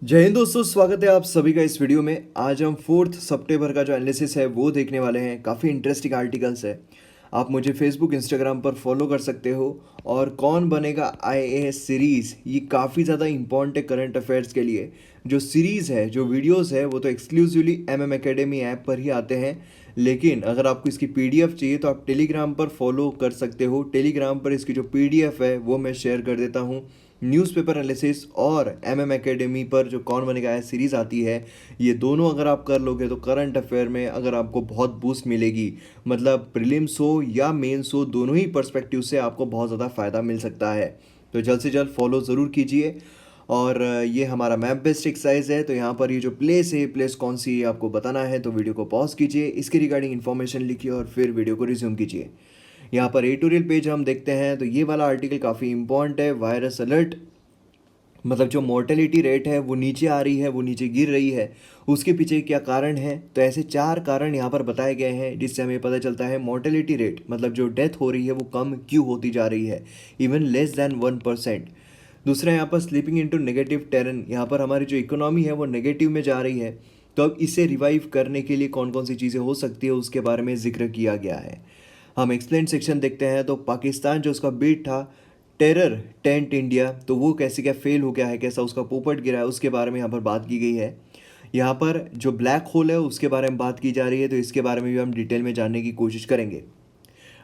जय हिंद दोस्तों, स्वागत है आप सभी का इस वीडियो में। आज हम 4 सितंबर का जो एनालिसिस है वो देखने वाले हैं। काफ़ी इंटरेस्टिंग आर्टिकल्स है। आप मुझे फेसबुक इंस्टाग्राम पर फॉलो कर सकते हो। और कौन बनेगा आईएएस सीरीज़ ये काफ़ी ज़्यादा इंपॉर्टेंट है करंट अफेयर्स के लिए। जो सीरीज़ है, जो वीडियोस है, वो तो एक्सक्लूसिवली एमएम एकेडमी ऐप पर ही आते हैं। लेकिन अगर आपको इसकी पीडीएफ चाहिए तो आप टेलीग्राम पर फॉलो कर सकते हो। टेलीग्राम पर इसकी जो पीडीएफ है वो मैं शेयर कर देता हूँ। न्यूज़पेपर एनालिसिस और एमएम एकेडमी पर जो कौन बनेगा है सीरीज़ आती है, ये दोनों अगर आप कर लोगे तो करंट अफेयर में अगर आपको बहुत बूस्ट मिलेगी। मतलब प्रीलिम्स हो या मेंस हो, दोनों ही पर्सपेक्टिव से आपको बहुत ज़्यादा फ़ायदा मिल सकता है। तो जल्द से जल्द फॉलो ज़रूर कीजिए। और ये हमारा मैप बेस्ड एक्सरसाइज है। तो यहाँ पर ये जो प्लेस है, प्लेस कौन सी आपको बताना है, तो वीडियो को पॉज कीजिए, इसके रिगार्डिंग इन्फॉर्मेशन लिखिए और फिर वीडियो को रिज्यूम कीजिए। यहाँ पर एडिटोरियल पेज हम देखते हैं तो ये वाला आर्टिकल काफ़ी इंपॉर्टेंट है। वायरस अलर्ट, मतलब जो मोर्टेलिटी रेट है वो नीचे आ रही है, वो नीचे गिर रही है, उसके पीछे क्या कारण है। तो ऐसे 4 कारण यहाँ पर बताए गए हैं जिससे हमें पता चलता है मोर्टेलिटी रेट, मतलब जो डेथ हो रही है वो कम क्यों होती जा रही है, इवन लेस दैन 1%। दूसरा यहाँ पर स्लीपिंग इनटू नेगेटिव टेरन, यहाँ पर हमारी जो इकोनॉमी है वो नेगेटिव में जा रही है। तो अब इसे रिवाइव करने के लिए कौन कौन सी चीज़ें हो सकती है उसके बारे में जिक्र किया गया है। हम एक्सप्लेन सेक्शन देखते हैं तो पाकिस्तान जो उसका बीट था टेरर टेंट इंडिया, तो वो कैसे क्या फेल हो गया है, कैसा उसका पोपट गिरा है, उसके बारे में यहाँ पर बात की गई है। यहाँ पर जो ब्लैक होल है उसके बारे में बात की जा रही है, तो इसके बारे में भी हम डिटेल में जानने की कोशिश करेंगे।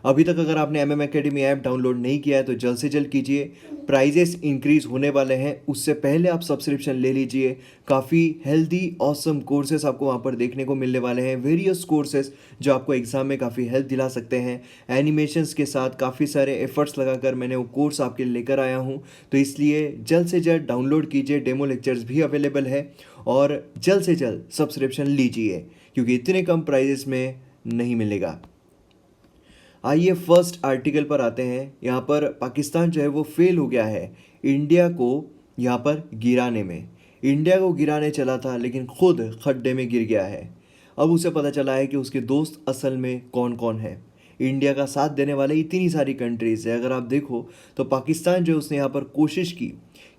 अभी तक अगर आपने एमएम एकेडमी ऐप डाउनलोड नहीं किया है तो जल्द से जल्द कीजिए। प्राइजेस इंक्रीज होने वाले हैं, उससे पहले आप सब्सक्रिप्शन ले लीजिए। काफ़ी हेल्दी ऑसम कोर्सेस आपको वहाँ पर देखने को मिलने वाले हैं, वेरियस कोर्सेस जो आपको एग्ज़ाम में काफ़ी हेल्प दिला सकते हैं। एनिमेशंस के साथ काफ़ी सारे एफर्ट्स लगाकर मैंने वो कोर्स आपके लिए लेकर आया हूँ। तो इसलिए जल्द से जल्द डाउनलोड कीजिए, डेमो लेक्चर्स भी अवेलेबल है। और जल्द से जल्द सब्सक्रिप्शन लीजिए क्योंकि इतने कम प्राइजेस में नहीं मिलेगा। आइए फर्स्ट आर्टिकल पर आते हैं। यहाँ पर पाकिस्तान जो है वो फेल हो गया है इंडिया को यहाँ पर गिराने में। इंडिया को गिराने चला था लेकिन खुद खड्डे में गिर गया है। अब उसे पता चला है कि उसके दोस्त असल में कौन कौन है। इंडिया का साथ देने वाले इतनी सारी कंट्रीज़ है। अगर आप देखो तो पाकिस्तान जो उसने यहाँ पर कोशिश की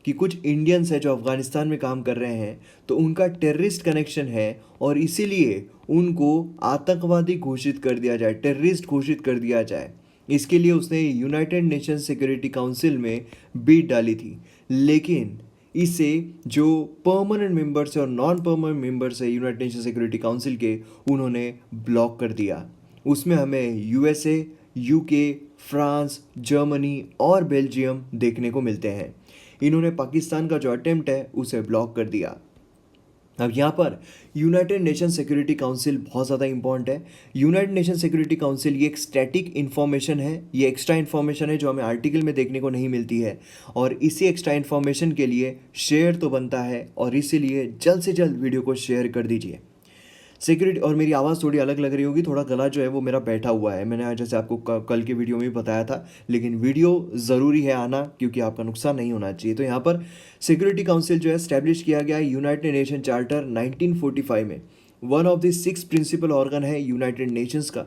कि कुछ इंडियंस है जो अफ़गानिस्तान में काम कर रहे हैं, तो उनका टेररिस्ट कनेक्शन है और इसीलिए उनको आतंकवादी घोषित कर दिया जाए, टेररिस्ट घोषित कर दिया जाए। इसके लिए उसने यूनाइटेड नेशन सिक्योरिटी काउंसिल में बीट डाली थी। लेकिन इसे जो परमानेंट मेंबर्स है और नॉन परमानेंट मेंबर्स है यूनाइटेड नेशन सिक्योरिटी काउंसिल के, उन्होंने ब्लॉक कर दिया। उसमें हमें यूएसए, यूके, फ्रांस, जर्मनी और बेल्जियम देखने को मिलते हैं। इन्होंने पाकिस्तान का जो अटेम्प्ट है उसे ब्लॉक कर दिया। अब यहाँ पर यूनाइटेड नेशन सिक्योरिटी काउंसिल बहुत ज़्यादा इंपॉर्टेंट है। यूनाइटेड नेशन सिक्योरिटी काउंसिल ये एक स्टैटिक इन्फॉर्मेशन है, ये एक्स्ट्रा इन्फॉर्मेशन है जो हमें आर्टिकल में देखने को नहीं मिलती है। और इसी एक्स्ट्रा इन्फॉर्मेशन के लिए शेयर तो बनता है और इसीलिए जल्द से जल्द वीडियो को शेयर कर दीजिए। सिक्योरिटी, और मेरी आवाज़ थोड़ी अलग लग रही होगी, थोड़ा गला जो है वो मेरा बैठा हुआ है। मैंने आज जैसे आपको कल के वीडियो में भी बताया था, लेकिन वीडियो ज़रूरी है आना क्योंकि आपका नुकसान नहीं होना चाहिए। तो यहाँ पर सिक्योरिटी काउंसिल जो है स्टैब्लिश किया गया है यूनाइटेड नेशन चार्टर 1945 में। One of the 6 principal organ है यूनाइटेड नेशंस का।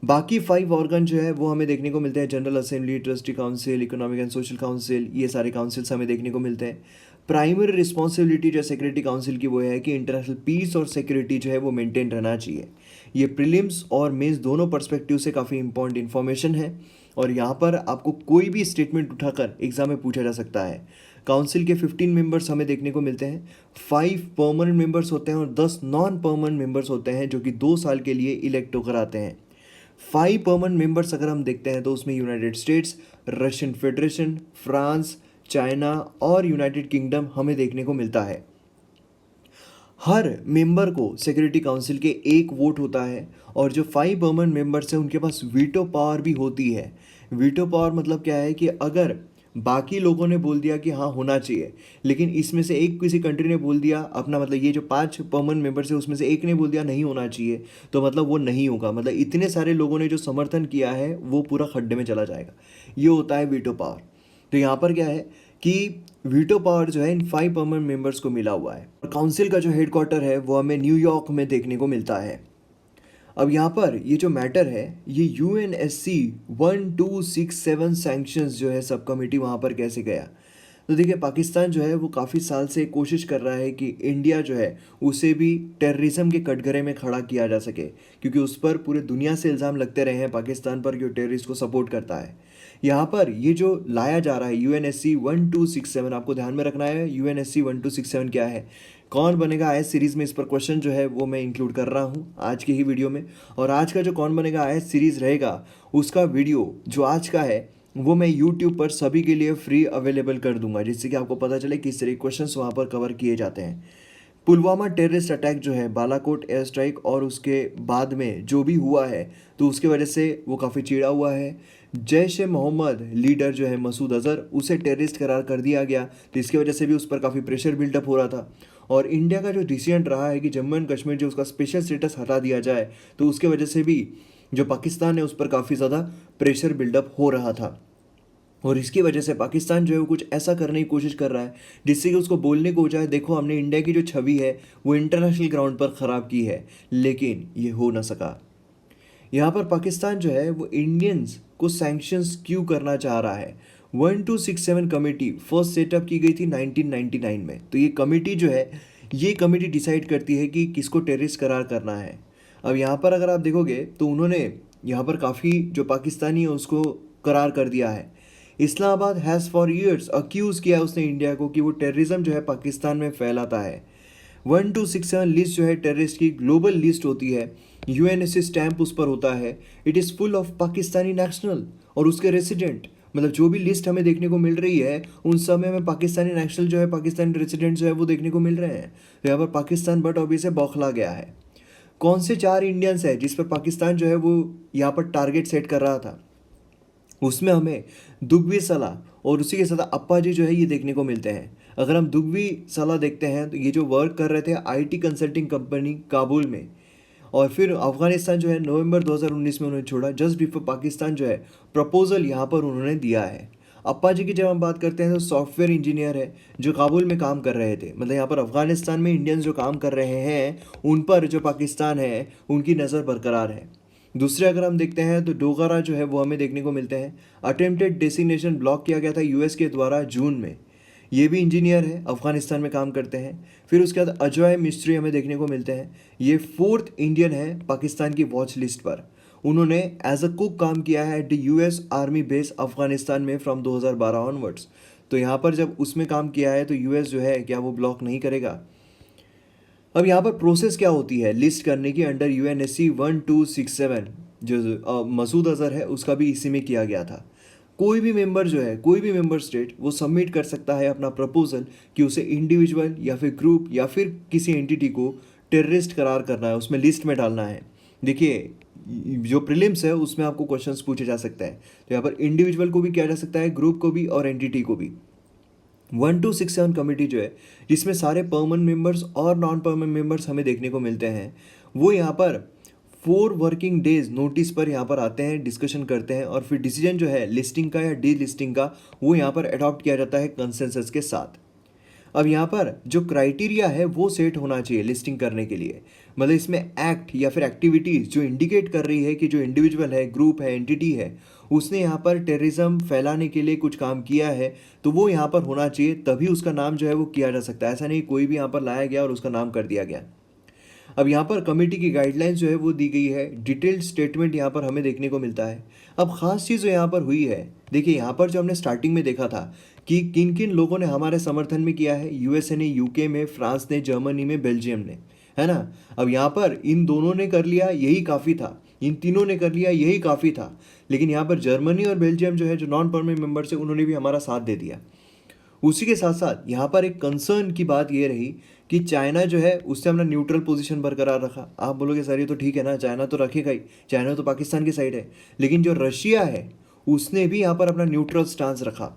बाकी 5 ऑर्गन जो है वो हमें देखने को मिलते हैं, general assembly, trustee council, economic and social council, ये सारे काउंसिल्स हमें देखने को मिलते हैं। प्राइमरी रिस्पॉन्सिबिलिटी जो सिक्योरिटी काउंसिल की वो है कि इंटरनेशनल पीस और सिक्योरिटी जो है वो मेंटेन रहना चाहिए। ये प्रीलिम्स और मेंस दोनों पर्सपेक्टिव से काफ़ी इंपॉर्टेंट इन्फॉर्मेशन है और यहाँ पर आपको कोई भी स्टेटमेंट उठाकर एग्जाम में पूछा जा सकता है। काउंसिल के 15 मेंबर्स हमें देखने को मिलते हैं। 5 परमानेंट मेंबर्स होते हैं और 10 नॉन परमानेंट मेंबर्स होते हैं जो कि 2 साल के लिए इलेक्ट होकर आते हैं। 5 परमानेंट मेंबर्स अगर हम देखते हैं तो उसमें United states, Russian federation, France, China और यूनाइटेड किंगडम हमें देखने को मिलता है। हर मेंबर को सिक्योरिटी काउंसिल के एक वोट होता है और जो 5 परमानेंट मेंबर्स हैं उनके पास वीटो पावर भी होती है। वीटो पावर मतलब क्या है कि अगर बाकी लोगों ने बोल दिया कि हाँ होना चाहिए, लेकिन इसमें से एक किसी कंट्री ने बोल दिया अपना, मतलब ये जो 5 परमानेंट मेंबर्स है उसमें से एक ने बोल दिया नहीं होना चाहिए, तो मतलब वो नहीं होगा। मतलब इतने सारे लोगों ने जो समर्थन किया है वो पूरा खड्डे में चला जाएगा। ये होता है वीटो पावर। तो यहाँ पर क्या है कि वीटो पावर जो है इन 5 परमानेंट मेंबर्स को मिला हुआ है और काउंसिल का जो हेडक्वार्टर है वो हमें न्यूयॉर्क में देखने को मिलता है। अब यहाँ पर ये जो मैटर है, ये UNSC 1267 सैंक्शंस जो है सब कमेटी वहाँ पर कैसे गया। तो देखिए पाकिस्तान जो है वो काफ़ी साल से कोशिश कर रहा है कि इंडिया जो है उसे भी टेररिज्म के कटघरे में खड़ा किया जा सके, क्योंकि उस पर पूरे दुनिया से इल्ज़ाम लगते रहे हैं पाकिस्तान पर कि वो टेररिस्ट को सपोर्ट करता है। यहाँ पर ये जो लाया जा रहा है UNSC 1267, आपको ध्यान में रखना है UNSC 1267 क्या है, कौन बनेगा आईएएस सीरीज़ में इस पर क्वेश्चन जो है वो मैं इंक्लूड कर रहा हूँ आज की ही वीडियो में। और आज का जो कौन बनेगा आईएएस सीरीज़ रहेगा उसका वीडियो जो आज का है वो मैं यूट्यूब पर सभी के लिए फ्री अवेलेबल कर दूंगा, जिससे कि आपको पता चले किस तरह के क्वेश्चंस वहाँ पर कवर किए जाते हैं। पुलवामा टेररिस्ट अटैक जो है, बालाकोट एयर स्ट्राइक और उसके बाद में जो भी हुआ है, तो उसके वजह से वो काफ़ी चिढ़ा हुआ है। जैश ए मोहम्मद लीडर जो है मसूद अज़हर, उसे टेररिस्ट करार कर दिया गया, तो इसकी वजह से भी उस पर काफ़ी प्रेशर बिल्डअप हो रहा था। और इंडिया का जो डिसीजन रहा है कि जम्मू एंड कश्मीर जो उसका स्पेशल स्टेटस हटा दिया जाए, तो उसके वजह से भी जो पाकिस्तान है उस पर काफ़ी ज़्यादा प्रेशर बिल्डअप हो रहा था। और इसकी वजह से पाकिस्तान जो है वो कुछ ऐसा करने की कोशिश कर रहा है जिससे कि उसको बोलने को हो जाए, देखो हमने इंडिया की जो छवि है वो इंटरनेशनल ग्राउंड पर ख़राब की है, लेकिन ये हो ना सका। यहाँ पर पाकिस्तान जो है वो इंडियंस को सैंक्शंस क्यों करना चाह रहा है। 1267 कमेटी फर्स्ट सेटअप की गई थी 1999 में। तो ये कमेटी जो है, ये कमेटी डिसाइड करती है कि किसको टेररिस्ट करार करना है। अब यहाँ पर अगर आप देखोगे तो उन्होंने यहाँ पर काफ़ी जो पाकिस्तानी है उसको करार कर दिया है। Islamabad has for years accuse किया उसने इंडिया को कि वो टेररिज्म जो है पाकिस्तान में फैलाता है। 1267 लिस्ट जो है टेररिस्ट की ग्लोबल लिस्ट होती है, UNSC स्टैंप उस पर होता है। It is full of Pakistani national और उसके रेसिडेंट, मतलब जो भी लिस्ट हमें देखने को मिल रही है उन सब में पाकिस्तानी नेशनल जो है, पाकिस्तानी रेसिडेंट जो है वो देखने को मिल रहे हैं। तो यहाँ पर पाकिस्तान बट ऑब्वियस है बौखला गया है। कौन से 4 इंडियंस है जिस पर पाकिस्तान जो है वो यहाँ पर टारगेट सेट कर रहा था, उसमें हमें दुग्वी सलाह और उसी के साथ अप्पा जी जो है ये देखने को मिलते हैं। अगर हम दुग्वी सलाह देखते हैं तो ये जो वर्क कर रहे थे IT कंसल्टिंग कंपनी काबुल में, और फिर अफगानिस्तान जो है नवंबर 2019 में उन्होंने छोड़ा, जस्ट बिफोर पाकिस्तान जो है प्रपोजल यहाँ पर उन्होंने दिया है। अप्पा जी की जब हम बात करते हैं तो सॉफ्टवेयर इंजीनियर है जो काबुल में काम कर रहे थे, मतलब यहाँ पर अफगानिस्तान में इंडियंस जो काम कर रहे हैं उन पर जो पाकिस्तान है उनकी नज़र बरकरार है। दूसरे अगर हम देखते हैं तो डोगरा जो है वो हमें देखने को मिलते हैं। अटेम्प्टेड डेसिग्नेशन ब्लॉक किया गया था US के द्वारा जून में। ये भी इंजीनियर है, अफगानिस्तान में काम करते हैं। फिर उसके बाद अजय मिस्त्री हमें देखने को मिलते हैं। ये 4th इंडियन है पाकिस्तान की वॉच लिस्ट पर। उन्होंने एज अ कुक काम किया है at the US army base Afghanistan में फ्रॉम 2012 ऑनवर्ड्स। तो यहाँ पर जब उसमें काम किया है तो US जो है क्या वो ब्लॉक नहीं करेगा। अब यहाँ पर प्रोसेस क्या होती है लिस्ट करने की अंडर UNSC 1267, जो मसूद अज़हर है उसका भी इसी में किया गया था। कोई भी मेंबर जो है, कोई भी मेंबर स्टेट वो सबमिट कर सकता है अपना प्रपोजल कि उसे इंडिविजुअल या फिर ग्रुप या फिर किसी एंटिटी को टेररिस्ट करार करना है, उसमें लिस्ट में डालना है। देखिए जो प्रीलिम्स है उसमें आपको क्वेश्चंस पूछे जा सकते हैं, तो यहाँ पर इंडिविजुअल को भी किया जा सकता है, ग्रुप को भी और एंटिटी को भी। 1267 कमेटी जो है जिसमें सारे परमानेंट मेंबर्स और नॉन परमानेंट मेंबर्स हमें देखने को मिलते हैं, वो यहाँ पर 4 वर्किंग डेज नोटिस पर यहाँ पर आते हैं, डिस्कशन करते हैं और फिर डिसीजन जो है लिस्टिंग का या डी लिस्टिंग का वो यहाँ पर अडॉप्ट किया जाता है कंसेंसस के साथ। अब यहाँ पर जो क्राइटेरिया है वो सेट होना चाहिए लिस्टिंग करने के लिए, मतलब इसमें एक्ट या फिर एक्टिविटीज़ जो इंडिकेट कर रही है कि जो इंडिविजुअल है, ग्रुप है, एंटिटी है, उसने यहाँ पर टेररिज्म फैलाने के लिए कुछ काम किया है, तो वो यहाँ पर होना चाहिए, तभी उसका नाम जो है वो किया जा सकता है। ऐसा नहीं कोई भी यहाँ पर लाया गया और उसका नाम कर दिया गया। अब यहाँ पर कमेटी की गाइडलाइंस जो है वो दी गई है, डिटेल्ड स्टेटमेंट यहाँ पर हमें देखने को मिलता है। अब ख़ास चीज़ जो यहाँ पर हुई है, देखिए यहाँ पर जो हमने स्टार्टिंग में देखा था कि किन किन लोगों ने हमारे समर्थन में किया है, USA ने, UK में, फ्रांस ने, जर्मनी में, बेल्जियम ने, है ना। अब यहाँ पर इन दोनों ने कर लिया यही काफ़ी था, इन तीनों ने कर लिया यही काफ़ी था, लेकिन यहाँ पर जर्मनी और बेल्जियम जो है जो नॉन परमानेंट मेंबर्स है उन्होंने भी हमारा साथ दे दिया। उसी के साथ साथ यहाँ पर एक कंसर्न की बात ये रही कि चाइना जो है उससे हमने न्यूट्रल पोजीशन बरकरार रखा। आप बोलोगे सर ये तो ठीक है ना, चाइना तो रखेगा ही, चाइना तो पाकिस्तान की साइड है, लेकिन जो रशिया है उसने भी यहाँ पर अपना न्यूट्रल स्टांस रखा।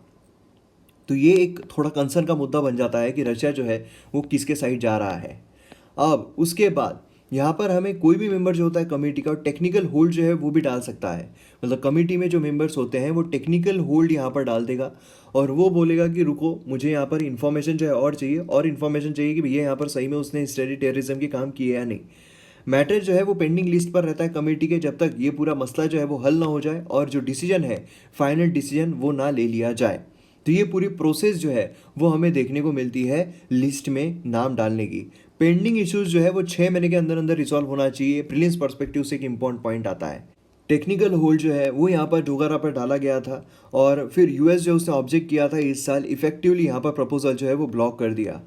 तो ये एक थोड़ा कंसर्न का मुद्दा बन जाता है कि रशिया जो है वो किसके साइड जा रहा है। अब उसके बाद यहाँ पर हमें कोई भी मेंबर जो होता है कमेटी का टेक्निकल होल्ड जो है वो भी डाल सकता है, मतलब कमेटी में जो मेंबर्स होते हैं वो टेक्निकल होल्ड यहाँ पर डाल देगा और वो बोलेगा कि रुको मुझे यहाँ पर इन्फॉर्मेशन जो है और चाहिए, और इन्फॉर्मेशन चाहिए कि भैया यहाँ पर सही में उसने स्टडी टेररिज्म के काम किए या नहीं। मैटर जो है वो पेंडिंग लिस्ट पर रहता है कमेटी के, जब तक ये पूरा मसला जो है वो हल ना हो जाए और जो डिसीजन है फाइनल डिसीजन वो ना ले लिया जाए। तो ये पूरी प्रोसेस जो है वो हमें देखने को मिलती है लिस्ट में नाम डालने की। पेंडिंग इश्यूज जो है वो 6 महीने के अंदर अंदर रिजॉल्व होना चाहिए। प्रीलिम्स पर्सपेक्टिव से एक इम्पॉर्टेंट पॉइंट आता है। टेक्निकल होल्ड जो है वो यहाँ पर जोगारा पर डाला गया था और फिर यूएस जो उसने ऑब्जेक्ट किया था इस साल इफेक्टिवली यहाँ पर प्रपोजल जो है वो ब्लॉक कर दिया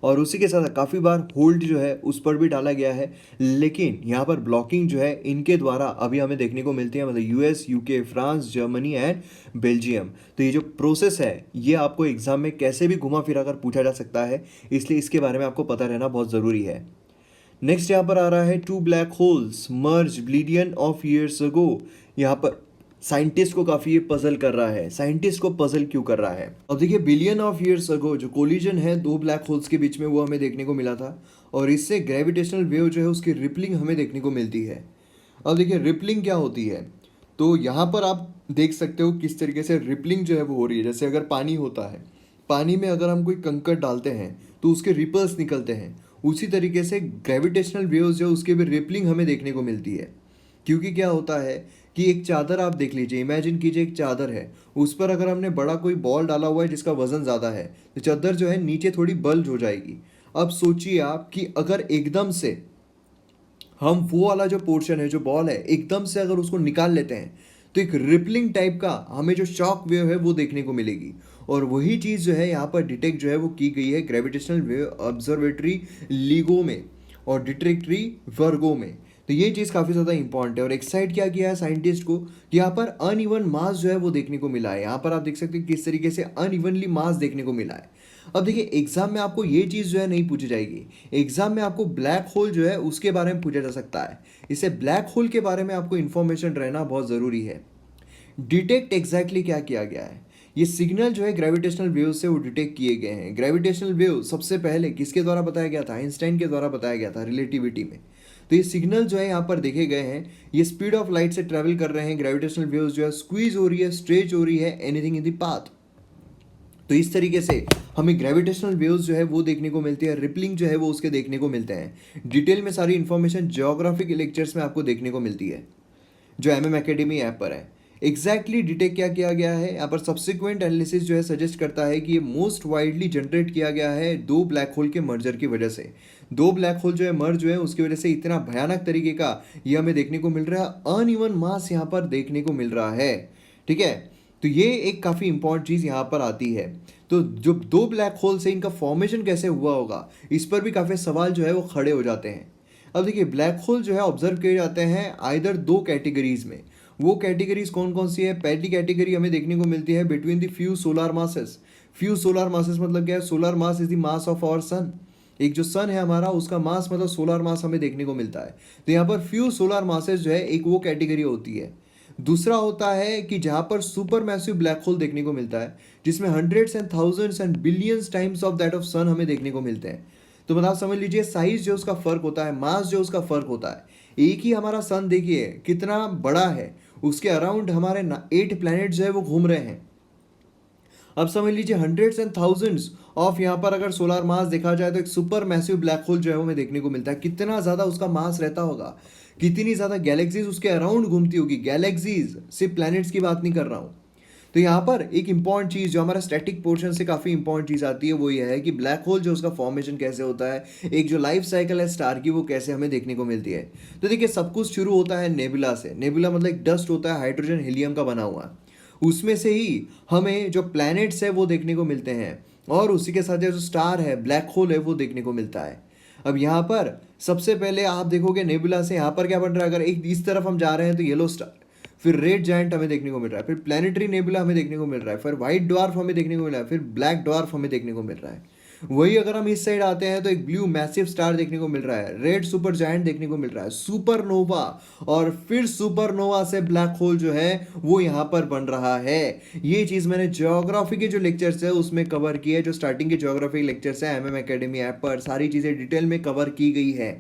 और उसी के साथ काफ़ी बार होल्ड जो है उस पर भी डाला गया है। लेकिन यहाँ पर ब्लॉकिंग जो है इनके द्वारा अभी हमें देखने को मिलती है, मतलब US, UK, France, Germany and Belgium. तो ये जो प्रोसेस है ये आपको एग्जाम में कैसे भी घुमा फिरा कर पूछा जा सकता है, इसलिए इसके बारे में आपको पता रहना बहुत ज़रूरी है। नेक्स्ट यहाँ पर आ रहा है two black holes merge billion of years ago. यहाँ पर साइंटिस्ट को काफ़ी ये पजल कर रहा है। साइंटिस्ट को पजल क्यों कर रहा है? अब देखिए, बिलियन ऑफ ईयर्स अगो जो कोलिजन है दो ब्लैक होल्स के बीच में वो हमें देखने को मिला था और इससे ग्रेविटेशनल वेव जो है उसकी रिपलिंग हमें देखने को मिलती है। अब देखिए रिपलिंग क्या होती है, तो यहाँ पर आप देख सकते हो किस तरीके से रिपलिंग जो है वो हो रही है। जैसे अगर पानी होता है, पानी में अगर हम कोई कंकड़ डालते हैं तो उसके रिपल्स निकलते हैं, उसी तरीके से ग्रेविटेशनल वेव्स जो उसके भी रिपलिंग हमें देखने को मिलती है। क्योंकि क्या होता है कि एक चादर आप देख लीजिए, इमेजिन कीजिए एक चादर है, उस पर अगर हमने बड़ा कोई बॉल डाला हुआ है जिसका वजन ज़्यादा है तो चादर जो है नीचे थोड़ी बल्ज हो जाएगी। अब सोचिए आप कि अगर एकदम से हम वो वाला जो पोर्शन है, जो बॉल है, एकदम से अगर उसको निकाल लेते हैं तो एक रिपलिंग टाइप का हमें जो शॉक वेव है वो देखने को मिलेगी। और वही चीज़ जो है यहाँ पर डिटेक्ट जो है वो की गई है ग्रेविटेशनल वेव ऑब्जर्वेटरी लीगो में और डिटेक्टरी वर्गो में। तो ये चीज़ काफ़ी ज़्यादा इंपॉर्टेंट है। और एक्साइट क्या किया है साइंटिस्ट को कि यहाँ पर अनइवन मास जो है वो देखने को मिला है। यहाँ पर आप देख सकते हैं किस तरीके से अनइवनली मास देखने को मिला है। अब देखिए एग्जाम में आपको ये चीज़ जो है नहीं पूछी जाएगी, एग्जाम में आपको ब्लैक होल जो है उसके बारे में पूछा जा सकता है। इससे ब्लैक होल के बारे में आपको इन्फॉर्मेशन रहना बहुत ज़रूरी है। डिटेक्ट एग्जैक्टली क्या किया गया है, ये सिग्नल जो है ग्रेविटेशनल वेव से वो डिटेक्ट किए गए हैं। ग्रेविटेशनल वेव सबसे पहले किसके द्वारा बताया गया था? आइंस्टाइन के द्वारा बताया गया था रिलेटिविटी में। तो ये सिग्नल जो है यहाँ पर देखे गए हैं, ये स्पीड ऑफ लाइट से ट्रेवल कर रहे हैं। ग्रेविटेशनल वेव्स जो है स्क्वीज हो रही है, स्ट्रेच हो रही है, एनीथिंग इन द पाथ। तो इस तरीके से हमें ग्रेविटेशनल वेव्स जो है वो देखने को मिलती है, रिपलिंग जो है वो उसके देखने को मिलते हैं। डिटेल में सारी इन्फॉर्मेशन ज्योग्राफी के लेक्चर्स में आपको देखने को मिलती है जो MM एकेडमी ऐप पर है। एग्जैक्टली डिटेक्ट क्या किया गया है यहाँ पर? सब्सिक्वेंट एनालिसिस जो है सजेस्ट करता है कि ये मोस्ट वाइडली जनरेट किया गया है दो ब्लैक होल के मर्जर की वजह से। दो ब्लैक होल जो है मर्ज हुए हैं उसकी वजह से इतना भयानक तरीके का ये हमें देखने को मिल रहा है, अनइवन मास यहाँ पर देखने को मिल रहा है। ठीक है, तो ये एक काफ़ी इंपॉर्टेंट चीज़ यहाँ पर आती है। तो जो दो ब्लैक होल से इनका फॉर्मेशन कैसे हुआ होगा इस पर भी काफ़ी सवाल जो है वो खड़े हो जाते हैं। अब देखिए ब्लैक होल जो है ऑब्जर्व किए जाते हैं आइदर दो कैटेगरीज में। वो कैटेगरीज कौन कौन सी है? पहली कैटेगरी हमें देखने को मिलती है between the few solar masses. Few solar masses मतलब क्या है? Solar mass is the mass of our sun. एक जो सन है हमारा उसका मास मतलब सोलर मास हमें देखने को मिलता है। तो यहाँ पर फ्यू सोलर मासेस जो है एक वो कैटेगरी होती है। दूसरा होता है कि जहाँ पर सुपर मैसिव ब्लैक होल देखने को मिलता है जिसमें hundreds and thousands and billions times of that of sun हमें देखने को मिलते हैं। तो मतलब समझ लीजिए साइज जो उसका फर्क होता है, मास जो उसका फर्क होता है। एक ही हमारा सन देखिए कितना बड़ा है, उसके अराउंड हमारे 8 प्लैनेट जो है वो घूम रहे हैं। अब समझ लीजिए हंड्रेड्स एंड थाउजेंड्स ऑफ यहाँ पर अगर सोलर मास देखा जाए तो एक सुपर मैसिव ब्लैक होल जो है वो हमें देखने को मिलता है। कितना ज़्यादा उसका मास रहता होगा, कितनी ज़्यादा गैलेक्सीज उसके अराउंड घूमती होगी। गैलेक्सीज सिर्फ प्लैनेट्स की बात नहीं कर रहा हूँ। तो यहाँ पर एक इंपॉर्टेंट चीज़ जो हमारा स्टैटिक पोर्शन से काफ़ी इंपॉर्टेंट चीज़ आती है वो ये है कि ब्लैक होल जो उसका फॉर्मेशन कैसे होता है, एक जो लाइफ साइकिल है स्टार की वो कैसे हमें देखने को मिलती है। तो देखिए सब कुछ शुरू होता है नेबुला से। नेबुला मतलब एक डस्ट होता है हाइड्रोजन हीलियम का बना हुआ, उसमें से ही हमें जो प्लैनेट्स है वो देखने को मिलते हैं और उसी के साथ जो स्टार है, ब्लैक होल है, वो देखने को मिलता है। अब यहाँ पर सबसे पहले आप देखोगे नेबुला से यहाँ पर क्या बन रहा है, अगर एक इस तरफ हम जा रहे हैं तो येलो स्टार, फिर रेड जायंट हमें देखने को मिल रहा है, फिर प्लैनेटरी नेबुला हमें देखने को मिल रहा है, फिर व्हाइट ड्वार्फ हमें देखने को मिल रहा है, फिर ब्लैक ड्वार्फ हमें देखने को मिल रहा है। वही अगर हम इस साइड आते हैं तो एक ब्लू मैसिव स्टार देखने को मिल रहा है, रेड सुपर जायंट देखने को मिल रहा है, सुपरनोवा, और फिर सुपरनोवा से ब्लैक होल जो है वो यहाँ पर बन रहा है। ये चीज़ मैंने ज्योग्राफी के जो लेक्चर्स है उसमें कवर की है, जो स्टार्टिंग के ज्योग्राफी लेक्चर्स है MM एकेडमी ऐप पर सारी चीज़ें डिटेल में कवर की गई है।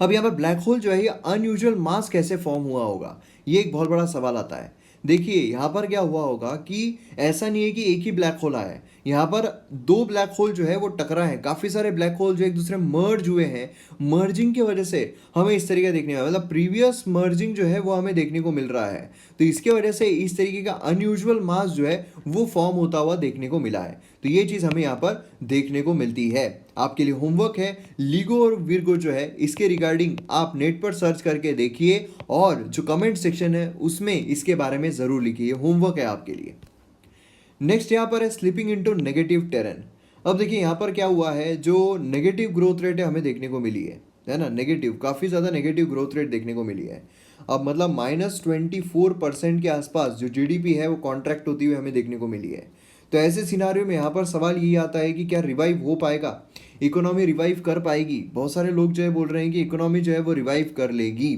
अब यहाँ पर ब्लैक होल जो है ये अनयूजुअल मास कैसे फॉर्म हुआ होगा, ये एक बहुत बड़ा सवाल आता है। देखिए यहाँ पर क्या हुआ होगा कि ऐसा नहीं है कि एक ही ब्लैक होल आया है, यहाँ पर दो ब्लैक होल जो है वो टकरा है, काफ़ी सारे ब्लैक होल जो एक दूसरे मर्ज हुए हैं, मर्जिंग की वजह से हमें इस तरीके देखने का मतलब प्रीवियस मर्जिंग जो है वो हमें देखने को मिल रहा है। तो इसके वजह से इस तरीके का अनयूजुअल मास जो है वो फॉर्म होता हुआ देखने को मिला है। तो ये चीज़ हमें यहाँ पर देखने को मिलती है। आपके लिए होमवर्क है, लीगो और विर्गो जो है इसके रिगार्डिंग आप नेट पर सर्च करके देखिए और जो कमेंट सेक्शन है उसमें इसके बारे में ज़रूर लिखिए, होमवर्क है आपके लिए। नेक्स्ट यहाँ पर है स्लिपिंग इनटू नेगेटिव टेरेन। अब देखिए यहाँ पर क्या हुआ है, जो नेगेटिव ग्रोथ रेट है हमें देखने को मिली है ना, नेगेटिव काफ़ी ज़्यादा नेगेटिव ग्रोथ रेट देखने को मिली है। अब मतलब -24% के आसपास जो जीडीपी है वो कॉन्ट्रैक्ट होती हुई हमें देखने को मिली है। तो ऐसे सिनारियो में यहाँ पर सवाल यही आता है कि क्या रिवाइव हो पाएगा, इकोनॉमी रिवाइव कर पाएगी। बहुत सारे लोग जो है बोल रहे हैं कि इकोनॉमी जो है वो रिवाइव कर लेगी।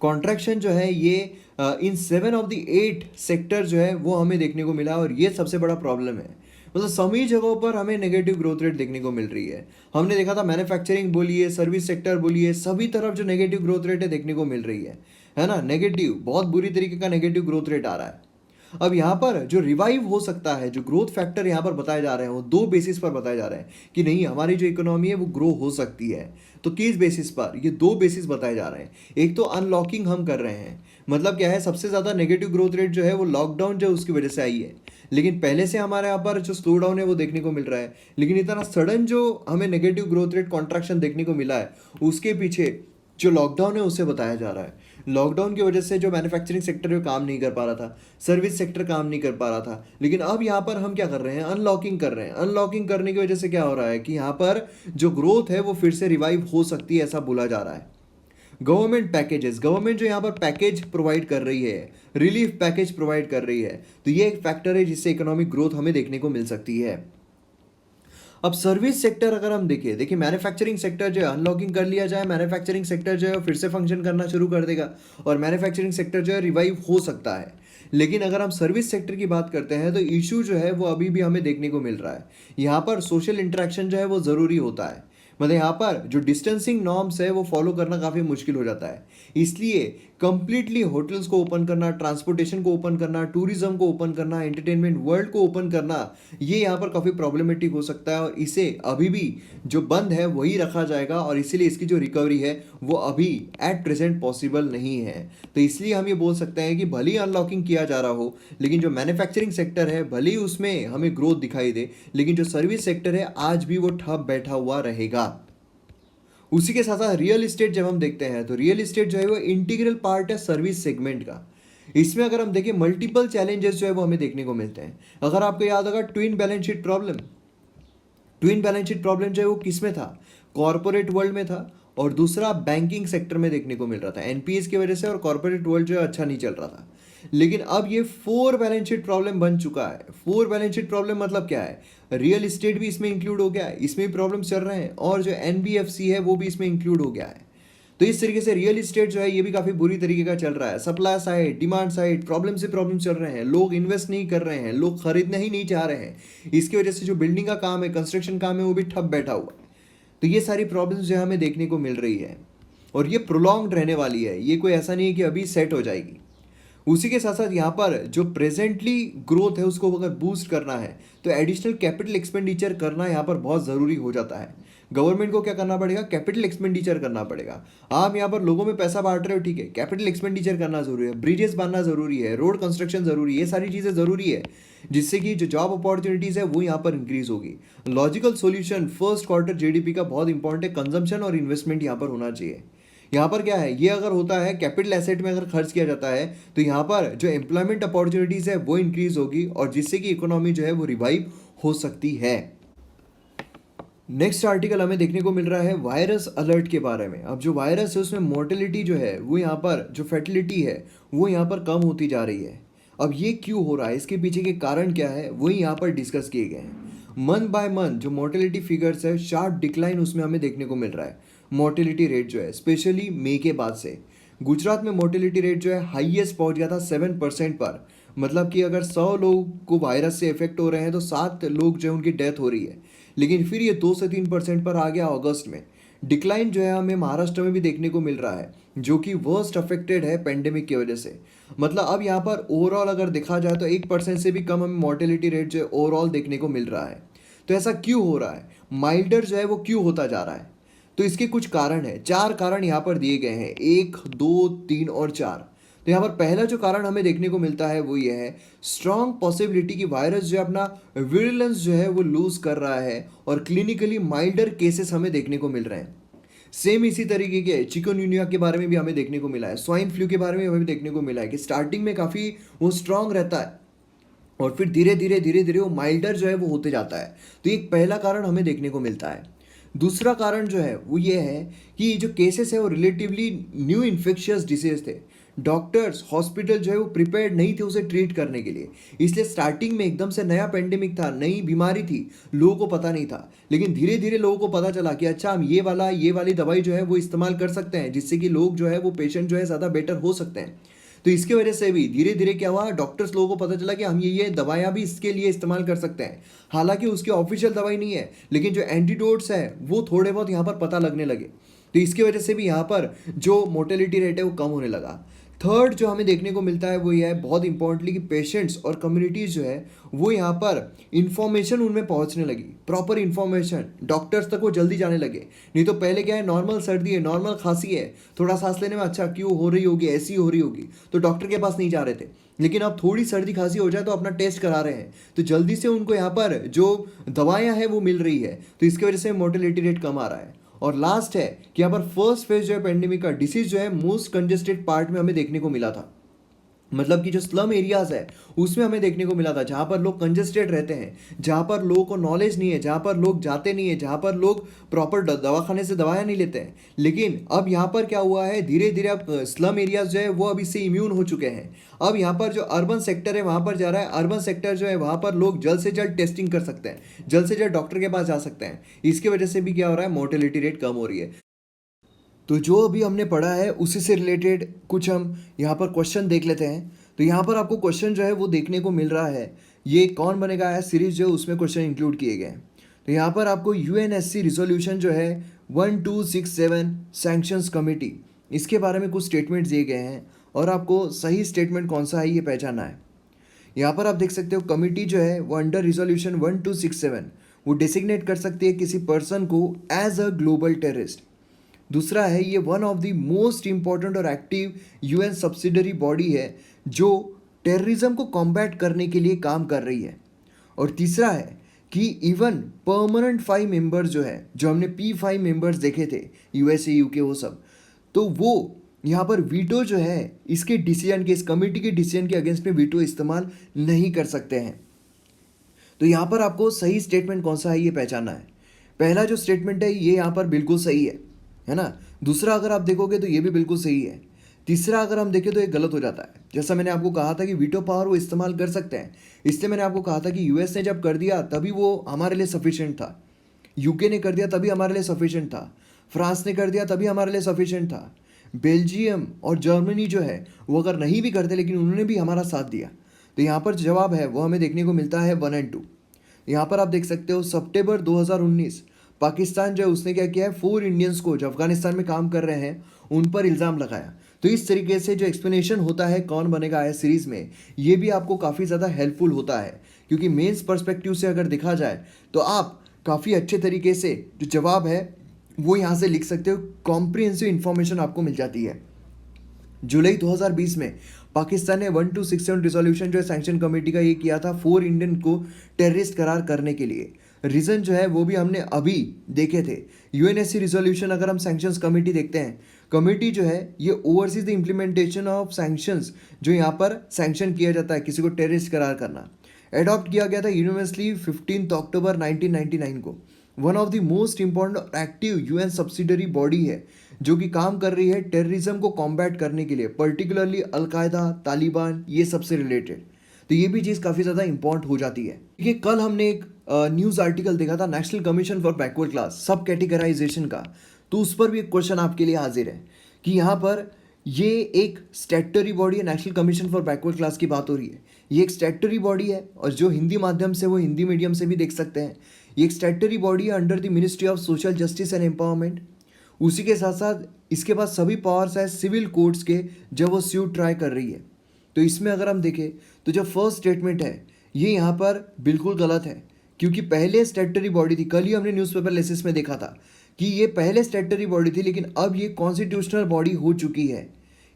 कॉन्ट्रैक्शन जो है ये इन 7 ऑफ द 8 सेक्टर जो है वो हमें देखने को मिला और ये सबसे बड़ा प्रॉब्लम है। मतलब सभी जगहों पर हमें नेगेटिव ग्रोथ रेट देखने को मिल रही है। हमने देखा था मैन्युफैक्चरिंग बोलिए, सर्विस सेक्टर बोलिए, सभी तरफ जो नेगेटिव ग्रोथ रेट है देखने को मिल रही है ना, नेगेटिव, बहुत बुरी तरीके का नेगेटिव ग्रोथ रेट आ रहा है। अब यहाँ पर जो रिवाइव हो सकता है, जो ग्रोथ फैक्टर यहाँ पर बताए जा रहे हैं वो दो बेसिस पर बताए जा रहे हैं कि नहीं हमारी जो इकोनॉमी है वो ग्रो हो सकती है। तो किस बेसिस पर, ये दो बेसिस बताए जा रहे हैं। एक तो अनलॉकिंग हम कर रहे हैं, मतलब क्या है, सबसे ज़्यादा नेगेटिव ग्रोथ रेट जो है वो लॉकडाउन जो है उसकी वजह से आई है। लेकिन पहले से हमारे यहाँ पर जो स्लो डाउन है वो देखने को मिल रहा है, लेकिन इतना सडन जो हमें नेगेटिव ग्रोथ रेट कॉन्ट्रैक्शन देखने को मिला है उसके पीछे जो लॉकडाउन है उससे बताया जा रहा है। लॉकडाउन की वजह से जो मैन्युफैक्चरिंग सेक्टर में काम नहीं कर पा रहा था, सर्विस सेक्टर काम नहीं कर पा रहा था, लेकिन अब यहाँ पर हम क्या कर रहे हैं, अनलॉकिंग कर रहे हैं। अनलॉकिंग करने की वजह से क्या हो रहा है कि यहाँ पर जो ग्रोथ है वो फिर से रिवाइव हो सकती है, ऐसा बोला जा रहा है। गवर्नमेंट पैकेजेस, गवर्नमेंट जो यहाँ पर पैकेज प्रोवाइड कर रही है, रिलीफ पैकेज प्रोवाइड कर रही है, तो ये एक फैक्टर है जिससे इकोनॉमिक ग्रोथ हमें देखने को मिल सकती है। अब सर्विस सेक्टर अगर हम देखिए मैन्युफैक्चरिंग सेक्टर जो है अनलॉकिंग कर लिया जाए, मैन्युफैक्चरिंग सेक्टर जो है फिर से फंक्शन करना शुरू कर देगा और मैन्युफैक्चरिंग सेक्टर जो है रिवाइव हो सकता है। लेकिन अगर हम सर्विस सेक्टर की बात करते हैं तो इशू जो है वो अभी भी हमें देखने को मिल रहा है। यहाँ पर सोशल इंटरेक्शन जो है वो ज़रूरी होता है, मतलब यहाँ पर जो डिस्टेंसिंग नॉर्म्स है वो फॉलो करना काफ़ी मुश्किल हो जाता है। इसलिए कंप्लीटली होटल्स को ओपन करना, ट्रांसपोर्टेशन को ओपन करना, टूरिज्म को ओपन करना, एंटरटेनमेंट वर्ल्ड को ओपन करना, ये यहाँ पर काफ़ी प्रॉब्लमेटिक हो सकता है और इसे अभी भी जो बंद है वही रखा जाएगा और इसीलिए इसकी जो रिकवरी है वो अभी एट प्रेजेंट पॉसिबल नहीं है। तो इसलिए हम ये बोल सकते हैं कि भले ही अनलॉकिंग किया जा रहा हो, लेकिन जो मैन्युफैक्चरिंग सेक्टर है भले ही उसमें हमें ग्रोथ दिखाई दे, लेकिन जो सर्विस सेक्टर है आज भी वो ठप बैठा हुआ रहेगा। उसी के साथ साथ रियल इस्टेट जब हम देखते हैं तो रियल इस्टेट जो है वो इंटीग्रल पार्ट है सर्विस सेगमेंट का। इसमें अगर हम देखें मल्टीपल चैलेंजेस जो है वो हमें देखने को मिलते हैं। अगर आपको याद होगा twin balance sheet problem, twin balance sheet problem जो है वो किस में था, कॉर्पोरेट वर्ल्ड में था और दूसरा बैंकिंग सेक्टर में देखने को मिल रहा था एनपीएस की वजह से, और कॉर्पोरेट वर्ल्ड जो है अच्छा नहीं चल रहा था। लेकिन अब ये 4 बैलेंस शीट प्रॉब्लम बन चुका है। 4 बैलेंस शीट प्रॉब्लम मतलब क्या है, रियल इस्टेट भी इसमें इंक्लूड हो गया है, इसमें भी प्रॉब्लम चल रहे हैं और जो एनबीएफसी है वो भी इसमें इंक्लूड हो गया है। तो इस तरीके से रियल इस्टेट जो है ये भी काफ़ी बुरी तरीके का चल रहा है। Supply side, demand side problem से प्रॉब्लम चल रहे हैं, लोग इन्वेस्ट नहीं कर रहे हैं, लोग खरीदना ही नहीं चाह रहे हैं। इसकी वजह से जो बिल्डिंग का काम है, कंस्ट्रक्शन काम है, वो भी ठप बैठा हुआ है। तो ये सारी प्रॉब्लम्स जो है हमें देखने को मिल रही है और ये प्रोलॉन्ग्ड रहने वाली है, ये कोई ऐसा नहीं है कि अभी सेट हो जाएगी। उसी के साथ साथ यहाँ पर जो प्रेजेंटली ग्रोथ है उसको अगर बूस्ट करना है तो एडिशनल कैपिटल एक्सपेंडिचर करना यहाँ पर बहुत ज़रूरी हो जाता है। गवर्नमेंट को क्या करना पड़ेगा, कैपिटल एक्सपेंडिचर करना पड़ेगा। आप यहाँ पर लोगों में पैसा बांट रहे हो, ठीक है, कैपिटल एक्सपेंडिचर करना जरूरी है, ब्रिजेस बनना जरूरी है, रोड कंस्ट्रक्शन जरूरी है, ये सारी चीज़ें जरूरी है जिससे कि जो जॉब अपॉर्चुनिटीज़ है वो यहाँ पर इंक्रीज होगी। Logical solution first quarter GDP का बहुत इंपॉर्टेंट है, कंजम्पशन और इन्वेस्टमेंट यहाँ पर होना चाहिए। यहाँ पर क्या है, ये अगर होता है कैपिटल एसेट में अगर खर्च किया जाता है तो यहाँ पर जो एम्प्लॉयमेंट अपॉर्चुनिटीज़ है वो इंक्रीज होगी और जिससे कि इकोनॉमी जो है वो रिवाइव हो सकती है। नेक्स्ट आर्टिकल हमें देखने को मिल रहा है वायरस अलर्ट के बारे में। अब जो वायरस है उसमें मोर्टेलिटी जो है वो यहाँ पर, जो फर्टिलिटी है वो यहाँ पर कम होती जा रही है। अब ये क्यों हो रहा है, इसके पीछे के कारण क्या है, वही यहाँ पर डिस्कस किए गए हैं। मंथ बाय मंथ जो मोर्टेलिटी फिगर्स है शार्प डिक्लाइन उसमें हमें देखने को मिल रहा है। मोर्टेलिटी रेट जो है स्पेशली मई के बाद से गुजरात में मोर्टेलिटी रेट जो है हाईएस्ट पहुंच गया था 7% पर। मतलब कि अगर 100 लोग को वायरस से इफेक्ट हो रहे हैं तो 7 लोग जो है उनकी डेथ हो रही है। लेकिन फिर ये 2 से 3% पर आ गया अगस्त में। डिक्लाइन जो है हमें महाराष्ट्र में भी देखने को मिल रहा है, जो कि वर्स्ट अफेक्टेड है पेंडेमिक की वजह से। मतलब अब यहाँ पर ओवरऑल अगर देखा जाए तो 1% से भी कम हमें मॉर्टेलिटी रेट जो है ओवरऑल देखने को मिल रहा है। तो ऐसा क्यों हो रहा है, माइल्डर जो है वो क्यों होता जा रहा है? तो इसके कुछ कारण है, 4 कारण यहाँ पर दिए गए हैं, 1, 2, 3 और 4। तो यहाँ पर पहला जो कारण हमें देखने को मिलता है वो ये है, स्ट्रॉन्ग पॉसिबिलिटी कि वायरस जो है अपना विरुलेंस जो है वो लूज कर रहा है और क्लिनिकली माइल्डर केसेस हमें देखने को मिल रहे हैं। सेम इसी तरीके के चिकनगुनिया के बारे में भी हमें देखने को मिला है, स्वाइन फ्लू के बारे में हमें देखने को मिला है कि स्टार्टिंग में काफ़ी वो स्ट्रांग रहता है और फिर धीरे धीरे वो माइल्डर जो है वो होते जाता है। तो एक पहला कारण हमें देखने को मिलता है। दूसरा कारण जो है वो ये है कि जो केसेस है वो रिलेटिवली न्यू इन्फेक्शियस डिसीज थे। डॉक्टर्स हॉस्पिटल जो है वो प्रिपेयर्ड नहीं थे उसे ट्रीट करने के लिए, इसलिए स्टार्टिंग में एकदम से नया पेंडेमिक था, नई बीमारी थी, लोगों को पता नहीं था। लेकिन धीरे धीरे लोगों को पता चला कि अच्छा हम ये वाली दवाई जो है वो इस्तेमाल कर सकते हैं, जिससे कि लोग जो है वो पेशेंट जो है ज़्यादा बेटर हो सकते हैं। तो इसकी वजह से भी धीरे धीरे क्या हुआ, डॉक्टर्स लोगों को पता चला कि हम ये दवाइयाँ भी इसके लिए इस्तेमाल कर सकते हैं। हालांकि उसकी ऑफिशियल दवाई नहीं है, लेकिन जो एंटीडोट्स है वो थोड़े बहुत यहाँ पर पता लगने लगे। तो इसकी वजह से भी यहाँ पर जो मोर्टेलिटी रेट है वो कम होने लगा। थर्ड जो हमें देखने को मिलता है वो ये है, बहुत इंपॉर्टेंटली, कि पेशेंट्स और कम्युनिटीज़ जो है वो यहाँ पर इन्फॉर्मेशन उनमें पहुँचने लगी, प्रॉपर इन्फॉर्मेशन डॉक्टर्स तक वो जल्दी जाने लगे। नहीं तो पहले क्या है, नॉर्मल सर्दी है, नॉर्मल खांसी है, थोड़ा सांस लेने में अच्छा क्यों हो रही होगी, ऐसी हो रही होगी, तो डॉक्टर के पास नहीं जा रहे थे। लेकिन अब थोड़ी सर्दी खांसी हो जाए तो अपना टेस्ट करा रहे हैं, तो जल्दी से उनको यहाँ पर जो दवाइयाँ हैं वो मिल रही है। तो इसकी वजह से मोर्टेलिटी रेट कम आ रहा है। और लास्ट है कि यहाँ पर फर्स्ट फेज जो है पेंडेमिक का, डिसीज जो है मोस्ट कंजेस्टेड पार्ट में हमें देखने को मिला था। मतलब कि जो स्लम एरियाज है उसमें हमें देखने को मिला था, जहाँ पर लोग कंजेस्टेड रहते हैं, जहाँ पर लोगों को नॉलेज नहीं है, जहाँ पर लोग जाते नहीं है, जहाँ पर लोग प्रॉपर दवाखाने से दवाइयाँ नहीं लेते हैं। लेकिन अब यहाँ पर क्या हुआ है, धीरे धीरे अब स्लम एरियाज जो है वो अब इससे इम्यून हो चुके हैं। अब यहाँ पर जो अर्बन सेक्टर है वहाँ पर जा रहा है, अर्बन सेक्टर जो है वहाँ पर लोग जल्द से जल्द टेस्टिंग कर सकते हैं, जल्द से जल्द डॉक्टर के पास जा सकते हैं। इसकी वजह से भी क्या हो रहा है, मोर्टेलिटी रेट कम हो रही है। तो जो अभी हमने पढ़ा है उसी से रिलेटेड कुछ हम यहाँ पर क्वेश्चन देख लेते हैं। तो यहाँ पर आपको क्वेश्चन जो है वो देखने को मिल रहा है, ये कौन बनेगा है सीरीज जो है उसमें क्वेश्चन इंक्लूड किए गए हैं। तो यहाँ पर आपको यूएनएससी रिजोल्यूशन जो है 1267 सैंक्शंस कमेटी, इसके बारे में कुछ स्टेटमेंट दिए गए हैं और आपको सही स्टेटमेंट कौन सा है ये पहचानना है। यहाँ पर आप देख सकते हो कमिटी जो है वो अंडर रिजोल्यूशन 1267 वो डिसिग्नेट कर सकती है किसी पर्सन को एज अ ग्लोबल टेररिस्ट। दूसरा है, ये one of the most important और एक्टिव यूएन सब्सिडरी बॉडी है जो टेररिज्म को कॉम्बैट करने के लिए काम कर रही है। और तीसरा है कि इवन परमानेंट 5 मेंबर्स जो है, जो हमने P5 मेंबर्स देखे थे, यूएसए यूके वो सब, तो वो यहाँ पर वीटो जो है इसके डिसीजन के, इस कमेटी के डिसीजन के अगेंस्ट में वीटो इस्तेमाल नहीं कर सकते हैं। तो यहाँ पर आपको सही स्टेटमेंट कौन सा है ये पहचानना है। पहला जो स्टेटमेंट है ये यहाँ पर बिल्कुल सही है ना। दूसरा अगर आप देखोगे तो ये भी बिल्कुल सही है। तीसरा अगर हम देखें तो ये गलत हो जाता है। जैसा मैंने आपको कहा था कि वीटो पावर वो इस्तेमाल कर सकते हैं, इसलिए मैंने आपको कहा था कि यूएस ने जब कर दिया तभी वो हमारे लिए सफिशिएंट था, यूके ने कर दिया तभी हमारे लिए सफिशिएंट था, फ्रांस ने कर दिया तभी हमारे लिए सफिशिएंट था, बेल्जियम और जर्मनी जो है वो अगर नहीं भी करते लेकिन उन्होंने भी हमारा साथ दिया। तो यहाँ पर जवाब है वो हमें देखने को मिलता है 1 और 2। यहाँ पर आप देख सकते हो सितंबर 2019 पाकिस्तान जो है उसने क्या किया है, 4 इंडियंस को जो अफगानिस्तान में काम कर रहे हैं उन पर इल्ज़ाम लगाया। तो इस तरीके से जो एक्सप्लेनेशन होता है कौन बनेगा आया सीरीज़ में, ये भी आपको काफ़ी ज़्यादा हेल्पफुल होता है, क्योंकि मेंस पर्सपेक्टिव से अगर देखा जाए तो आप काफ़ी अच्छे तरीके से जो जवाब है वो यहाँ से लिख सकते हो, कॉम्प्रिहेंसिव इन्फॉर्मेशन आपको मिल जाती है। जुलाई 2020 में पाकिस्तान ने 1267 रिजोल्यूशन जो है सैंक्शन कमेटी का ये किया था 4 इंडियन को टेररिस्ट करार करने के लिए। रीज़न जो है वो भी हमने अभी देखे थे। यूएनएससी रिजोल्यूशन अगर हम सैंक्शंस कमेटी देखते हैं, कमेटी जो है ये overseas the implementation of sanctions, जो यहाँ पर सैंक्शन किया जाता है किसी को टेररिस्ट करार करना, एडॉप्ट किया गया था यूनिवर्सली 15 अक्टूबर 1999 को। One of the most important active UN subsidiary body है जो कि काम कर रही है टेररिज्म को कॉम्बैट करने के लिए, पर्टिकुलरली अलकायदा, तालिबान, ये सबसे रिलेटेड। तो ये भी चीज़ काफ़ी ज़्यादा इंपॉर्टेंट हो जाती है। देखिए कल हमने एक न्यूज़ आर्टिकल देखा था national commission for backward class सब कैटेगराइजेशन का, तो उस पर भी एक क्वेश्चन आपके लिए हाजिर है कि यहाँ पर ये एक स्टैट्यूटरी बॉडी है, national commission for backward class की बात हो रही है। ये एक स्टैट्यूटरी बॉडी है और जो हिंदी माध्यम से वो हिंदी मीडियम से भी देख सकते हैं। ये एक स्टैट्यूटरी बॉडी है under the ministry of social justice and empowerment. उसी के साथ साथ इसके पास सभी पावर्स है सिविल कोर्ट्स के जब वो सूट ट्राई कर रही है। तो इसमें अगर हम देखें तो जो फर्स्ट स्टेटमेंट है ये यहाँ पर बिल्कुल गलत है, क्योंकि पहले स्टैट्यूटरी बॉडी थी। कल ही हमने न्यूज़पेपर लेसिस में देखा था कि ये पहले स्टैट्यूटरी बॉडी थी, लेकिन अब ये कॉन्स्टिट्यूशनल बॉडी हो चुकी है।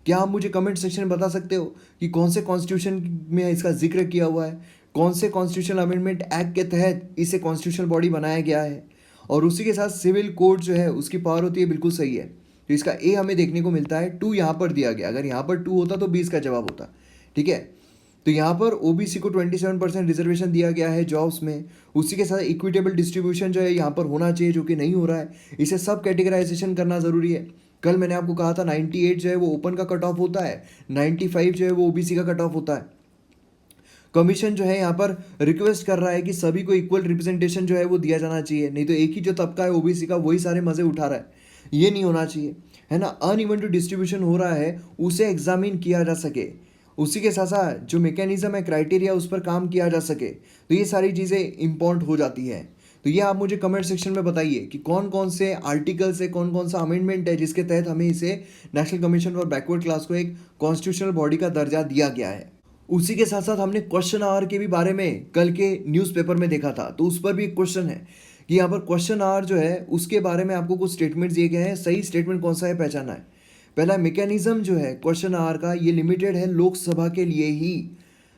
क्या आप मुझे कमेंट सेक्शन में बता सकते हो कि कौन से कॉन्स्टिट्यूशन में इसका जिक्र किया हुआ है, कौन से कॉन्स्टिट्यूशनल अमेंडमेंट एक्ट के तहत इसे कॉन्स्टिट्यूशनल बॉडी बनाया गया है। और उसी के साथ सिविल कोड जो है उसकी पावर होती है, बिल्कुल सही है। तो इसका ए हमें देखने को मिलता है, 2 यहाँ पर दिया गया। अगर यहाँ पर 2 होता तो 20 का जवाब होता, ठीक है। तो यहाँ पर ओबीसी को 27% रिजर्वेशन दिया गया है जॉब्स में। उसी के साथ इक्विटेबल डिस्ट्रीब्यूशन जो है यहाँ पर होना चाहिए, जो कि नहीं हो रहा है। इसे सब कैटेगराइजेशन करना ज़रूरी है। कल मैंने आपको कहा था 98 जो है वो ओपन का कट ऑफ होता है, 95 जो है वो ओबीसी का कट ऑफ होता है। कमीशन जो है यहाँ पर रिक्वेस्ट कर रहा है कि सभी को इक्वल रिप्रेजेंटेशन जो है वो दिया जाना चाहिए, नहीं तो एक ही जो तबका है ओबीसी का वही सारे मज़े उठा रहा है, ये नहीं होना चाहिए, है ना। अनइवन जो डिस्ट्रीब्यूशन हो रहा है उसे एग्जामिन किया जा सके, उसी के साथ साथ जो मैकेनिज्म है क्राइटेरिया उस पर काम किया जा सके, तो ये सारी चीज़ें इम्पोर्टेंट हो जाती हैं। तो ये आप मुझे कमेंट सेक्शन में बताइए कि कौन कौन से आर्टिकल्स है, कौन कौन सा अमेंडमेंट है जिसके तहत हमें इसे national commission for backward class को एक कॉन्स्टिट्यूशनल बॉडी का दर्जा दिया गया है। उसी के साथ साथ हमने क्वेश्चन आवर के भी बारे में कल के न्यूज़पेपर में देखा था, तो उस पर भी एक क्वेश्चन है कि यहाँ पर क्वेश्चन आवर जो है उसके बारे में आपको कुछ स्टेटमेंट दिए गए हैं, सही स्टेटमेंट कौन सा है पहचाना है। पहला मैकेनिज्म जो है क्वेश्चन आवर का ये लिमिटेड है लोकसभा के लिए ही,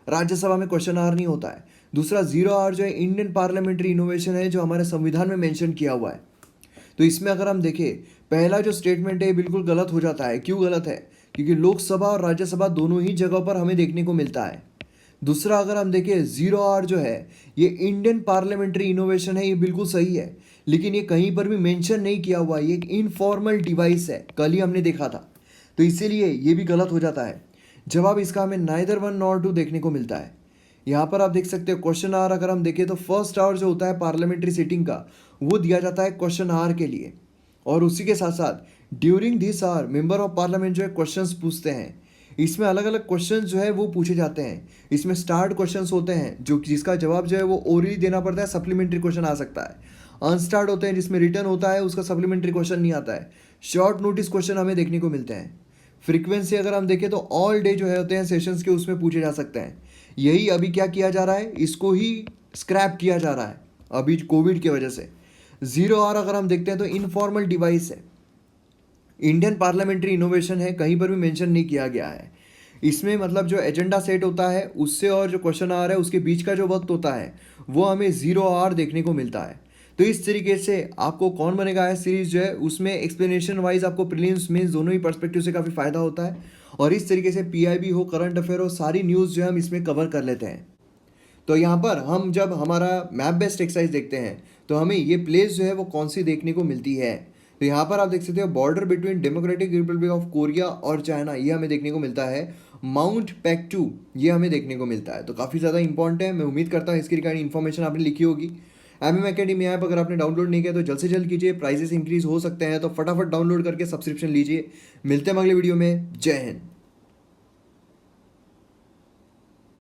राज्यसभा में क्वेश्चन आवर नहीं होता है। दूसरा 0 आवर जो है इंडियन पार्लियामेंट्री इनोवेशन है, जो हमारे संविधान में मेंशन किया हुआ है। तो इसमें अगर हम देखें पहला जो स्टेटमेंट है बिल्कुल गलत हो जाता है। क्यों गलत है? क्योंकि लोकसभा और राज्यसभा दोनों ही जगह पर हमें देखने को मिलता है। दूसरा अगर हम देखें 0 आवर जो है ये इंडियन पार्लियामेंट्री इनोवेशन है, ये बिल्कुल सही है, लेकिन ये कहीं पर भी मेंशन नहीं किया हुआ है, ये एक इनफॉर्मल डिवाइस है, कल ही हमने देखा था, तो इसीलिए ये भी गलत हो जाता है। जवाब इसका हमें नाइदर 1 नॉर 2 देखने को मिलता है। यहाँ पर आप देख सकते हो क्वेश्चन आवर अगर हम देखें तो फर्स्ट आवर जो होता है पार्लियामेंट्री सिटिंग का वो दिया जाता है क्वेश्चन आवर के लिए, और उसी के साथ साथ during this hour member of Parliament जो है क्वेश्चंस पूछते हैं। इसमें अलग अलग क्वेश्चन जो है वो पूछे जाते हैं। इसमें स्टार्ट क्वेश्चंस होते हैं जो जिसका जवाब जो है वो ओरली देना पड़ता है, सप्लीमेंट्री क्वेश्चन आ सकता है। अनस्टार्ट होते हैं जिसमें रिटर्न होता है, उसका सप्लीमेंट्री क्वेश्चन नहीं आता है। शॉर्ट नोटिस क्वेश्चन हमें देखने को मिलते हैं। फ्रीक्वेंसी अगर हम देखें तो ऑल डे जो है होते हैं सेशंस के, उसमें पूछे जा सकते हैं। यही अभी क्या किया जा रहा है, इसको ही स्क्रैप किया जा रहा है अभी कोविड की वजह से। 0 आवर अगर हम देखते हैं तो इनफॉर्मल डिवाइस है, इंडियन पार्लियामेंट्री इनोवेशन है, कहीं पर भी मेंशन नहीं किया गया है। इसमें मतलब जो एजेंडा सेट होता है उससे और जो क्वेश्चन आ रहा है उसके बीच का जो वक्त होता है वो हमें 0 आवर देखने को मिलता है। तो इस तरीके से आपको कौन बनेगा है सीरीज जो है उसमें एक्सप्लेनेशन वाइज आपको प्रीलिम्स मेंस दोनों ही पर्सपेक्टिव से काफ़ी फायदा होता है, और इस तरीके से पीआईबी हो, करंट अफेयर हो, सारी न्यूज़ जो है हम इसमें कवर कर लेते हैं। तो यहाँ पर हम जब हमारा मैप बेस्ड एक्सरसाइज देखते हैं तो हमें ये प्लेस जो है वो कौन सी देखने को मिलती है। तो यहाँ पर आप देख सकते हो border between democratic Republic of Korea और चाइना, ये हमें देखने को मिलता है। माउंट पैक्टू ये हमें देखने को मिलता है। तो काफ़ी ज़्यादा इंपॉर्टेंट है। मैं उम्मीद करता हूँ इसकी रिगार्डिंग इन्फॉर्मेशन आपने लिखी होगी। एमएम ऐप अगर आपने डाउनलोड नहीं किया तो जल्द से जल्द कीजिए, प्राइजेस इंक्रीज हो सकते हैं, तो फटाफट डाउनलोड करके सब्सक्रिप्शन लीजिए। मिलते हैं अगले वीडियो में। जय हिंद।